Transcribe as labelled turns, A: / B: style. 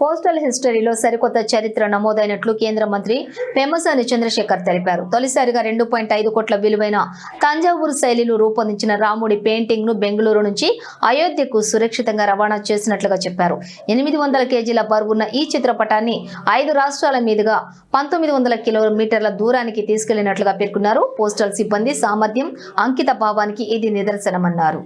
A: Postal హిస్టరీలో సరికొత్త చరిత్ర నమోదైనట్లు కేంద్ర మంత్రి పెమ్మసాని చంద్రశేఖర్ తెలిపారు. తొలిసారిగా 2.5 కోట్ల విలువైన తంజావూరు శైలిలో రూపొందించిన రాముడి పెయింటింగ్ ను బెంగళూరు నుంచి అయోధ్యకు సురక్షితంగా రవాణా చేసినట్లుగా చెప్పారు. 800 కేజీల బరువున్న ఈ చిత్రపటాన్ని 5 రాష్ట్రాల మీదుగా 1900 కిలోమీటర్ల దూరానికి తీసుకెళ్లినట్లుగా పేర్కొన్నారు. పోస్టల్ సిబ్బంది సామర్థ్యం, అంకిత భావానికి ఇది నిదర్శనమన్నారు.